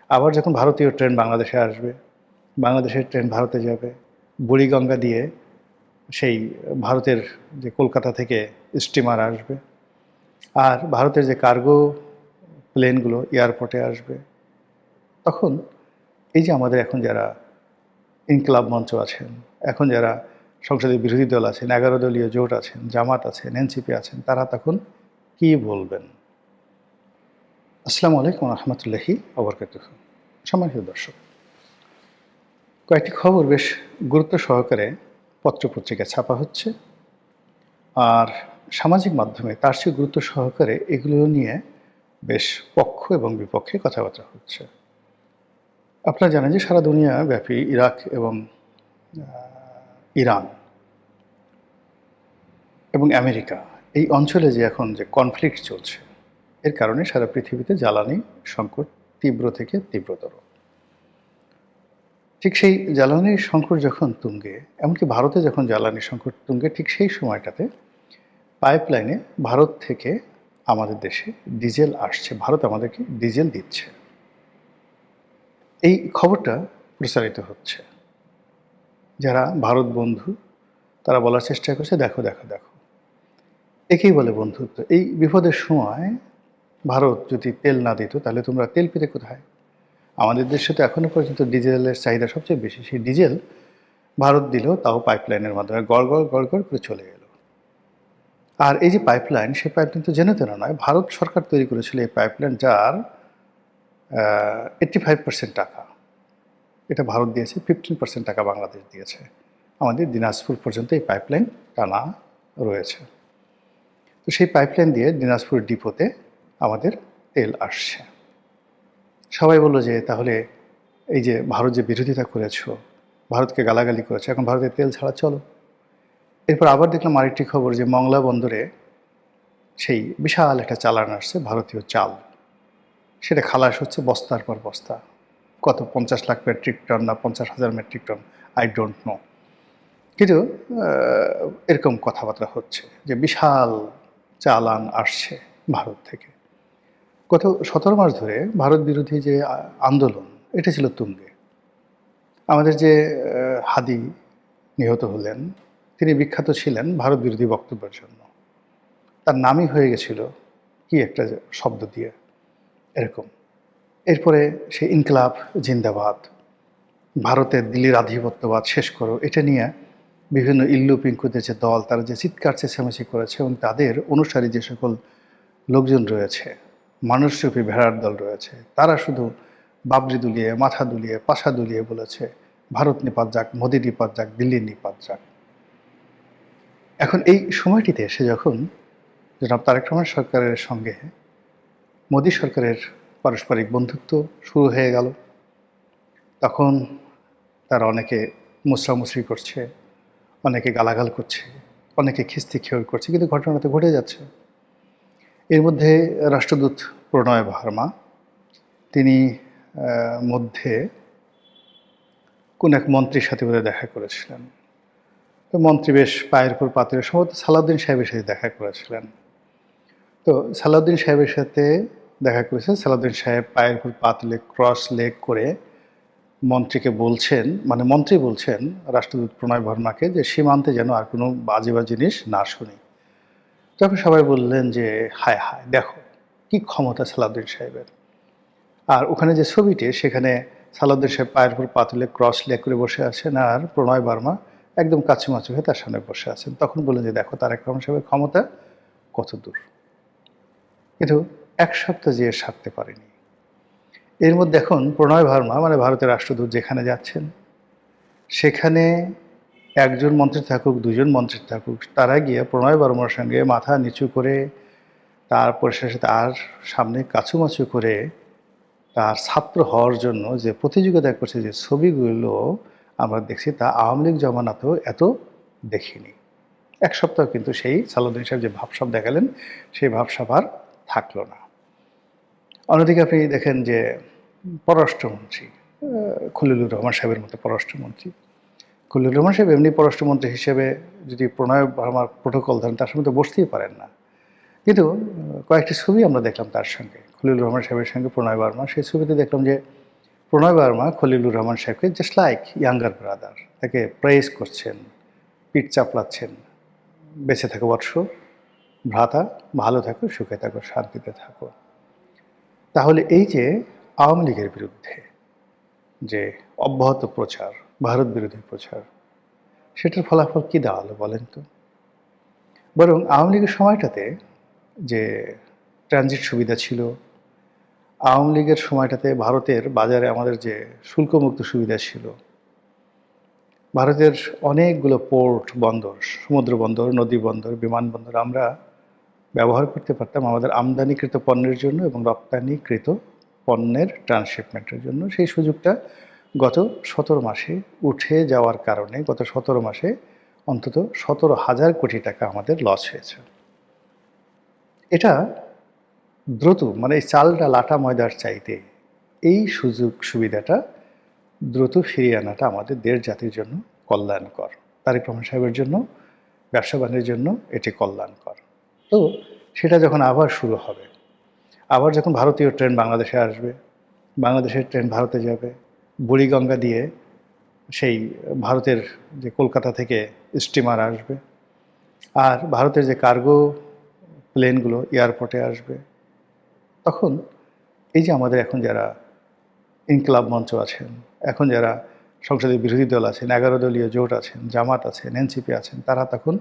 আবার যখন ভারতীয় ট্রেন বাংলাদেশে আসবে, বাংলাদেশের ট্রেন ভারতে যাবে, বুড়িগঙ্গা দিয়ে সেই ভারতের যে কলকাতা থেকে স্টিমার আসবে, আর ভারতের যে কার্গো প্লেনগুলো এয়ারপোর্টে আসবে, তখন এই যে আমাদের এখন যারা ইনকলাব মঞ্চ আছেন, এখন যারা সংসদের বিরোধী দল আছেন, 11 দলীয় জোট আছেন, জামাত আছেন, এনসিপি আছেন, তারা তখন কি বলবেন? আসসালামু আলাইকুম রহমতুল্লাহি ওবরকাতুহু। সম্মানিত দর্শক, কয়েকটি খবর বেশ গুরুত্ব সহকারে পত্রপত্রিকায় ছাপা হচ্ছে, আর সামাজিক মাধ্যমে তার চেয়ে গুরুত্ব সহকারে এগুলো নিয়ে বেশ পক্ষ এবং বিপক্ষে কথাবার্তা হচ্ছে। আপনারা জানেন যে সারা দুনিয়া ব্যাপী ইরাক এবং ইরান এবং আমেরিকা এই অঞ্চলে যে এখন যে কনফ্লিক্ট চলছে, এর কারণে সারা পৃথিবীতে জ্বালানি সংকট তীব্র থেকে তীব্রতর। ঠিক সেই জ্বালানির সংকট যখন তুঙ্গে, এমনকি ভারতে যখন জ্বালানি সংকট তুঙ্গে, ঠিক সেই সময়টাতে পাইপলাইনে ভারত থেকে আমাদের দেশে ডিজেল আসছে, ভারত আমাদেরকে ডিজেল দিচ্ছে। এই খবরটা প্রচারিত হচ্ছে। যারা ভারত বন্ধু তারা বলার চেষ্টা করছে, দেখো দেখো দেখো, একেই বলে বন্ধুত্ব। এই বিপদের সময় ভারত যদি তেল না দিত, তাহলে তোমরা তেল পেতে কোথায়? আমাদের দেশে তো এখনও পর্যন্ত ডিজেলের চাহিদা সবচেয়ে বেশি। সেই ডিজেল ভারত দিল, তাও পাইপলাইনের মাধ্যমে গড় গড় গড় গড় করে চলে গেল। আর এই যে পাইপলাইন, সেই পাইপলাইন তো জেনে তেনা নয়, ভারত সরকার তৈরি করেছিল এই পাইপলাইন, যার 85% টাকা এটা ভারত দিয়েছে, 15% টাকা বাংলাদেশ দিয়েছে। আমাদের দিনাজপুর পর্যন্ত এই পাইপলাইন টানা রয়েছে। তো সেই পাইপলাইন দিয়ে দিনাজপুর ডিপোতে আমাদের তেল আসছে। সবাই বললো যে তাহলে এই যে ভারত যে বিরোধিতা করেছো, ভারতকে গালাগালি করেছো, এখন ভারতের তেল ছাড়া চলো। এরপর আবার দেখলাম আরেকটি খবর যে মংলা বন্দরে সেই বিশাল একটা চালান আসছে, ভারতীয় চাল। সেটা খালাস হচ্ছে বস্তার পর বস্তা। কত 50 লাখ মেট্রিক টন না 50,000 metric ton, I don't know. কিন্তু এরকম কথাবার্তা হচ্ছে যে বিশাল চালান আসছে ভারত থেকে। গত 17 মাস ধরে ভারত বিরোধী যে আন্দোলন, এটা ছিল তুঙ্গে। আমাদের যে হাদি নিহত হলেন, তিনি বিখ্যাত ছিলেন ভারত বিরোধী বক্তব্যের জন্য। তার নামই হয়ে গেছিল কি একটা শব্দ দিয়ে, এরকম। এরপরে সে ইনকলাব জিন্দাবাদ, ভারতের দিল্লির আধিপত্যবাদ শেষ করো, এটা নিয়ে বিভিন্ন ইল্লু পিঙ্কুদের যে দল, তারা যে চিৎকার চেঁচামেচি করেছে, এবং তাদের অনুসারী যে সকল লোকজন রয়েছে, মানুষরূপী ভেড়ার দল রয়েছে, তারা শুধু বাবরি দুলিয়ে, মাথা দুলিয়ে, পাশা দুলিয়ে বলেছে ভারত নিপাত যাক, মোদি নিপাত যাক, দিল্লির নিপাত যাক। এখন এই সময়টিতে এসে যখন জনাব তারেক রহমান সরকারের সঙ্গে মোদি সরকারের পারস্পরিক বন্ধুত্ব শুরু হয়ে গেল, তখন তারা অনেকে মুসরামুসরি করছে, অনেকে গালাগাল করছে, অনেকে খিস্তি খেয়ে করছে, কিন্তু ঘটনা তো ঘটে যাচ্ছে। এর মধ্যে রাষ্ট্রদূত প্রণয় ভার্মা, তিনি মধ্যে কোন এক মন্ত্রীর সাথে বোধহয় দেখা করেছিলেন। তো মন্ত্রী বেশ পায়ের উপর পাতের, সম্ভবত সালাউদ্দিন সাহেবের সাথে দেখা করেছিলেন। তো সালাউদ্দিন সাহেবের সাথে দেখা করেছে, সালাউদ্দিন সাহেব পায়ের উপর পা তুলে ক্রস লেগ করে মন্ত্রীকে বলছেন, মানে মন্ত্রী বলছেন রাষ্ট্রদূত প্রণয় ভার্মাকে, যে সীমান্তে যেন আর কোনো বাজে জিনিস না শুনি। তখন সবাই বললেন যে হায় হায়, দেখো কি ক্ষমতা সালাউদ্দিন সাহেবের। আর ওখানে যে ছবিটি, সেখানে সালাউদ্দিন সাহেব পায়ের উপর পা তুলে ক্রস লেগ করে বসে আছেন, আর প্রণয় ভার্মা একদম কাছুমাছু হয়ে তার সামনে বসে আছেন। তখন বললেন যে দেখো তারেক রহমান সাহেবের ক্ষমতা কত দূর। কিন্তু এক সপ্তাহ যে সারতে পারেনি। এর মধ্যে এখন প্রণয় ভার্মা, মানে ভারতের রাষ্ট্রদূত, যেখানে যাচ্ছেন সেখানে একজন মন্ত্রী থাকুক, দুজন মন্ত্রী থাকুক, তারা গিয়ে প্রণয় ভার্মার সঙ্গে মাথা নিচু করে, তারপর শেষে তার সামনে কাছুমাছু করে তার ছাত্র হওয়ার জন্য যে প্রতিযোগিতা করছে, যে ছবিগুলো আমরা দেখছি, তা আওয়ামী লীগ জমানাতেও এত দেখিনি। এক সপ্তাহ কিন্তু সেই সালাউদ্দিন সাহেব যে ভাবসাব দেখালেন, সেই ভাবসাব আর থাকলো না। অন্যদিকে আপনি দেখেন যে পররাষ্ট্রমন্ত্রী খলিলুর রহমান সাহেবের মতো পররাষ্ট্রমন্ত্রী, খলিলুর রহমান সাহেব এমনি পররাষ্ট্রমন্ত্রী হিসেবে যদি প্রণয় ভার্মার প্রোটোকল ধরেন, তার সঙ্গে তো বসতেই পারেন না। কিন্তু কয়েকটি ছবি আমরা দেখলাম তার সঙ্গে, খলিলুর রহমান সাহেবের সঙ্গে প্রণয় ভার্মা। সেই ছবিতে দেখলাম যে প্রণয় বার্মা খলিলুর রহমান সাহেবকে জাস্ট লাইক ইয়াঙ্গার ব্রাদার তাকে প্রেস করছেন, পিঠ চাপলাচ্ছেন, বেঁচে থাকো বৎস, ভ্রাতা, ভালো থাকো, সুখে থাকো, শান্তিতে থাকো। তাহলে এই যে আওয়ামী লীগের বিরুদ্ধে যে অব্যাহত প্রচার, ভারত বিরোধী প্রচার, সেটার ফলাফল কি দাঁড়ালো বলেন তো? বরং আওয়ামী লীগের সময়টাতে যে ট্রানজিট সুবিধা ছিল, আওয়ামী লীগের সময়টাতে ভারতের বাজারে আমাদের যে শুল্কমুক্ত সুবিধা ছিল, ভারতের অনেকগুলো পোর্ট, বন্দর, সমুদ্র বন্দর, নদী বন্দর, বিমানবন্দর আমরা ব্যবহার করতে পারতাম আমাদের আমদানিকৃত পণ্যের জন্য এবং রপ্তানিকৃত পণ্যের ট্রান্সশিপমেন্টের জন্য। সেই সুযোগটা গত 17 মাসে উঠে যাওয়ার কারণে গত 17 মাসে অন্তত 17,000 কোটি টাকা আমাদের লস হয়েছে। এটা দ্রুত, মানে এই চাল ডাল আটা ময়দার চাইতে এই সুযোগ সুবিধাটা দ্রুত ফিরিয়ে আনাটা আমাদের দেশ জাতির জন্য কল্যাণকর। তারেক রহমান সাহেবের জন্য, ব্যবসা বাণিজ্যের জন্য এটি কল্যাণকর। তো সেটা যখন আবার শুরু হবে, আবার যখন ভারতীয় ট্রেন বাংলাদেশে আসবে, বাংলাদেশের ট্রেন ভারতে যাবে, বুড়িগঙ্গা দিয়ে সেই ভারতের যে কলকাতা থেকে স্টিমার আসবে, আর ভারতের যে কার্গো প্লেনগুলো এয়ারপোর্টে আসবে, তখন এই যে আমাদের এখন যারা ইনকলাব মঞ্চ আছেন, এখন যারা সংসদের বিরোধী দল আছেন, 11 দলীয় জোট আছেন, জামাত আছেন, এনসিপি আছেন, তারা তখন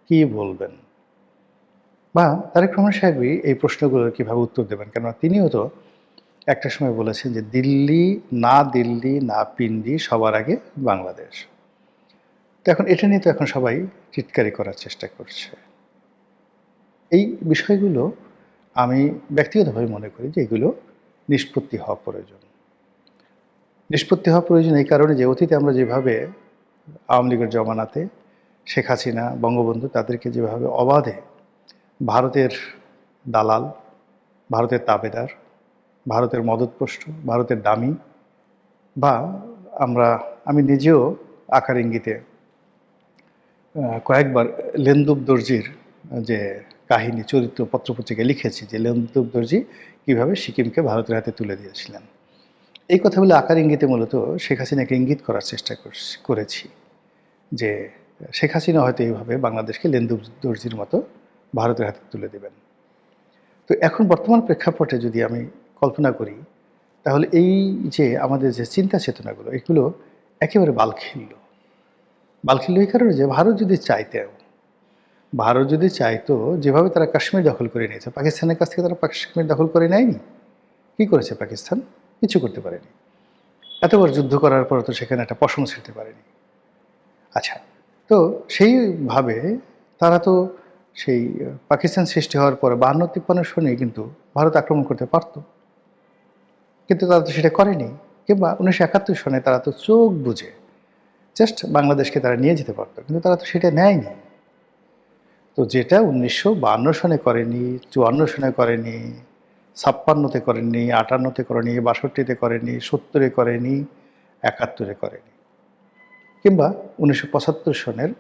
কি বলবেন? বা তারেক রহমান সাহেবই এই প্রশ্নগুলোর কীভাবে উত্তর দেবেন? কেননা তিনিও তো একটা সময় বলেছেন যে দিল্লি না পিন্ডি, সবার আগে বাংলাদেশ। তো এখন এটা নিয়ে তো এখন সবাই চিৎকারি করার চেষ্টা করছে। এই বিষয়গুলো আমি ব্যক্তিগতভাবে মনে করি যে এগুলো নিষ্পত্তি হওয়া প্রয়োজন। নিষ্পত্তি হওয়া প্রয়োজন এই কারণে যে অতীতে আমরা যেভাবে আওয়ামী লীগের জমানাতে শেখ হাসিনা, বঙ্গবন্ধু তাদেরকে যেভাবে অবাধে ভারতের দালাল, ভারতের তাবেদার, ভারতের মদতপুষ্ট, ভারতের দামি, বা আমি নিজেও আকার ইঙ্গিতে কয়েকবার লেন্দুব দর্জির যে কাহিনী, চরিত্র পত্রপত্রিকায় লিখেছি যে লেন্দুব দর্জি কীভাবে সিকিমকে ভারতের হাতে তুলে দিয়েছিলেন। এই কথাগুলো আকার ইঙ্গিতে মূলত শেখ হাসিনাকে ইঙ্গিত করার চেষ্টা করেছি যে শেখ হাসিনা হয়তো এইভাবে বাংলাদেশকে লেন্দুব দর্জির মতো ভারতের হাতে তুলে দেবেন। তো এখন বর্তমান প্রেক্ষাপটে যদি আমি কল্পনা করি, তাহলে এই যে আমাদের যে চিন্তা চেতনাগুলো, এগুলো একেবারে বালখিল্য এই কারণে যে ভারত যদি চাইতো, যেভাবে তারা কাশ্মীর দখল করে নিয়েছে, পাকিস্তানের কাছ থেকে তারা কাশ্মীর দখল করে নেয়নি। কী করেছে পাকিস্তান? কিছু করতে পারেনি। এতবার যুদ্ধ করার পর তো সেখানে একটা পশম ছিঁড়তে পারেনি। আচ্ছা, তো সেইভাবে তারা তো সেই পাকিস্তান সৃষ্টি হওয়ার পরে 52-53 সনে কিন্তু ভারত আক্রমণ করতে পারত, কিন্তু তারা তো সেটা করেনি। কিংবা 1971 সনে তারা তো চোখ বুঝে জাস্ট বাংলাদেশকে তারা নিয়ে যেতে পারতো, কিন্তু তারা তো সেটা নেয়নি। তো যেটা 1952 সনে করেনি, 54 সনে করেনি, 56-তে করেনি, 58-তে করেনি, 62-তে করেনি, 70-এ করেনি, 71-এ করেনি, কিংবা 1975 সনের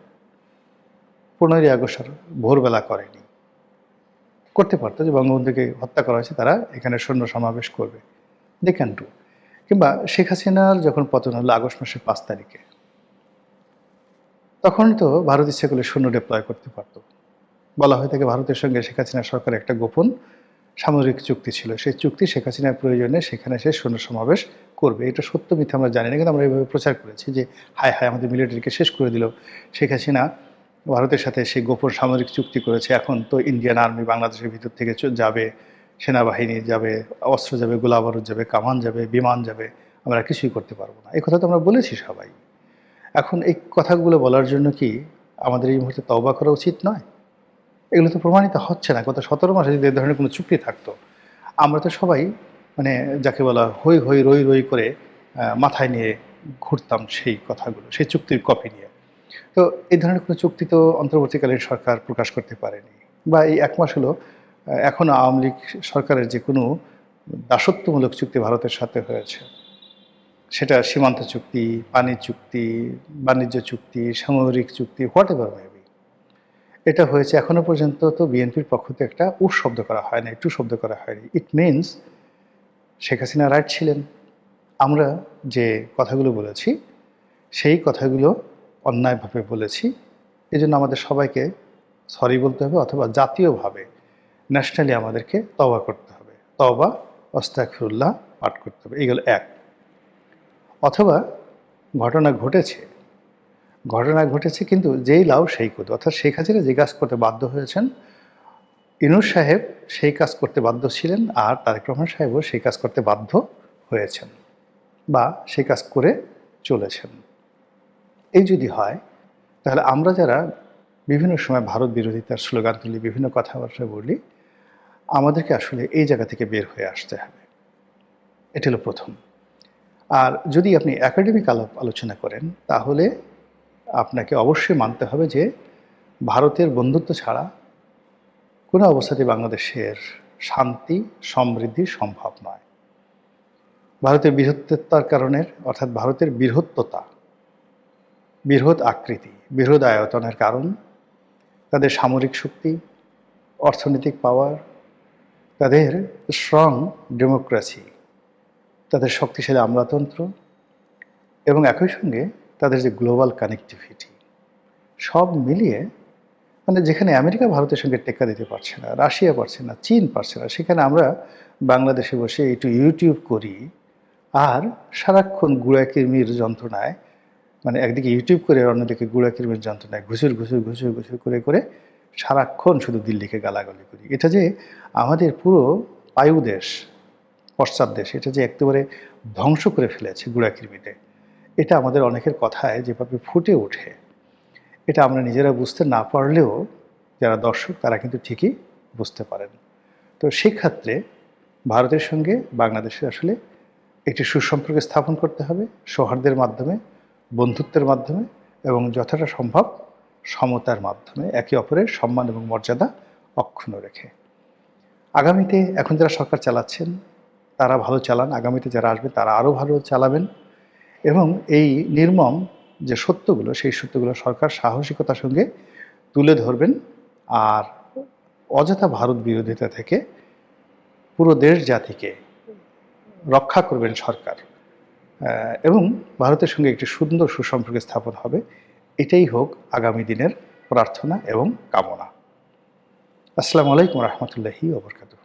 15ই আগস্ট ভোরবেলা করেনি। করতে পারতো যে বঙ্গবন্ধুকে হত্যা করা হয়েছে, তারা এখানে সৈন্য সমাবেশ করবে, দে ক্যান ডু। কিংবা শেখ হাসিনার যখন পতন হলো আগস্ট মাসের 5 তারিখে, তখন তো ভারত ইচ্ছা করলে সৈন্য ডিপ্লয় করতে পারতো। বলা হয়ে থাকে ভারতের সঙ্গে শেখ হাসিনা সরকারের একটা গোপন সামরিক চুক্তি ছিল, সেই চুক্তি শেখ হাসিনার প্রয়োজনে সেখানে সে সৈন্য সমাবেশ করবে। এটা সত্য মিথ্যা আমরা জানি না, কিন্তু আমরা এইভাবে প্রচার করেছি যে হায় হায় আমাদের মিলিটারিকে শেষ করে দিল শেখ হাসিনা, ভারতের সাথে সেই গোপন সামরিক চুক্তি করেছে, এখন তো ইন্ডিয়ান আর্মি বাংলাদেশের ভিতর থেকে যাবে, সেনাবাহিনী যাবে, অস্ত্র যাবে, গোলাবারুদ যাবে, কামান যাবে, বিমান যাবে, আমরা কিছুই করতে পারবো না। এই কথা তো আমরা বলেছি সবাই। এখন এই কথাগুলো বলার জন্য কি আমাদের এই মুহূর্তে তওবা করা উচিত নয়? এগুলো তো প্রমাণিত হচ্ছে না। গত 17 মাসে যদি এই ধরনের কোনো চুক্তি থাকতো, আমরা তো সবাই মানে যাকে বলা হই হই রই রই করে মাথায় নিয়ে ঘুরতাম সেই কথাগুলো, সেই চুক্তির কপি নিয়ে। তো এই ধরনের কোনো চুক্তি তো অন্তর্বর্তীকালীন সরকার প্রকাশ করতে পারেনি, বা এই 1 মাস হলো এখনও আওয়ামী লীগ সরকারের যে কোনো দাসত্বমূলক চুক্তি ভারতের সাথে হয়েছে, সেটা সীমান্ত চুক্তি, পানি চুক্তি, বাণিজ্য চুক্তি, সামরিক চুক্তি, হোয়াট এভার মেবি, এটা হয়েছে এখনো পর্যন্ত তো বিএনপির পক্ষ থেকে একটা উঠ শব্দ করা হয়নি, একটু শব্দ করা হয়নি। It means Sheikh Hasina right ছিলেন, আমরা যে কথাগুলো বলেছি সেই কথাগুলো অন্যায়ভাবে বলেছি, এজন্য আমাদের সবাইকে সরি বলতে হবে, অথবা জাতীয়ভাবে ন্যাশনালি আমাদেরকে তওবা করতে হবে, তওবা আস্তাগফিরুল্লাহ পাঠ করতে হবে। এগুলো এক। অথবা ঘটনা ঘটেছে কিন্তু যেই লাউ সেই কদু, অর্থাৎ শেখ হাসিনা যে কাজ করতে বাধ্য হয়েছেন, ইউনূস সাহেব সেই কাজ করতে বাধ্য ছিলেন, আর তারেক রহমান সাহেবও সেই কাজ করতে বাধ্য হয়েছেন বা সেই কাজ করে চলেছেন। এই যদি হয়, তাহলে আমরা যারা বিভিন্ন সময় ভারত বিরোধিতার স্লোগান তুলি, বিভিন্ন কথাবার্তা বলি, আমাদেরকে আসলে এই জায়গা থেকে বের হয়ে আসতে হবে। এটা হলো প্রথম। আর যদি আপনি একাডেমিক আলোচনা করেন, তাহলে আপনাকে অবশ্যই মানতে হবে যে ভারতের বন্ধুত্ব ছাড়া কোনো অবস্থাতেই বাংলাদেশের শান্তি সমৃদ্ধি সম্ভব নয়। ভারতের বৃহত্ততার কারণে, অর্থাৎ ভারতের বৃহত্ততা, বৃহৎ আকৃতি, বৃহৎ আয়তনের কারণ তাদের সামরিক শক্তি, অর্থনৈতিক পাওয়ার, তাদের স্ট্রং ডেমোক্রেসি, তাদের শক্তিশালী আমলাতন্ত্র, এবং একই সঙ্গে তাদের যে গ্লোবাল কানেক্টিভিটি, সব মিলিয়ে মানে যেখানে আমেরিকা ভারতের সঙ্গে টেক্কা দিতে পারছে না, রাশিয়া পারছে না, চীন পারছে না, সেখানে আমরা বাংলাদেশে বসে একটু ইউটিউব করি আর সারাক্ষণ গুড়াকির্মির যন্ত্রণায়, মানে একদিকে ইউটিউব করে আর অন্যদিকে গুড়াকির্মির যন্ত্রণায় ঘুষুর করে করে সারাক্ষণ শুধু দিল্লিকে গালাগালি করি। এটা যে আমাদের পুরো পায়ুদেশ, পশ্চাৎ দেশ, এটা যে একেবারে ধ্বংস করে ফেলেছে গুড়াকির্মিতে, এটা আমাদের অনেকের কথায় যেভাবে ফুটে ওঠে, এটা আমরা নিজেরা বুঝতে না পারলেও যারা দর্শক তারা কিন্তু ঠিকই বুঝতে পারেন। তো সেক্ষেত্রে ভারতের সঙ্গে বাংলাদেশের আসলে একটি সুসম্পর্ক স্থাপন করতে হবে, সৌহার্দ্যের মাধ্যমে, বন্ধুত্বের মাধ্যমে, এবং যতটা সম্ভব সমতার মাধ্যমে, একে অপরের সম্মান এবং মর্যাদা অক্ষুণ্ণ রেখে। আগামীতে এখন যারা সরকার চালাচ্ছেন তারা ভালো চালান, আগামীতে যারা আসবে তারা আরও ভালো চালাবেন, এবং এই নির্মম যে সত্যগুলো, সেই সত্যগুলো সরকার সাহসিকতার সঙ্গে তুলে ধরবেন, আর অযথা ভারত বিরোধিতা থেকে পুরো দেশ জাতিকে রক্ষা করবেন সরকার, এবং ভারতের সঙ্গে একটি সুন্দর সুসম্পর্ক স্থাপন হবে। এটাই হোক আগামী দিনের প্রার্থনা এবং কামনা। আসসালামু আলাইকুম রহমতুল্লাহি ওয়া বারাকাতুহু।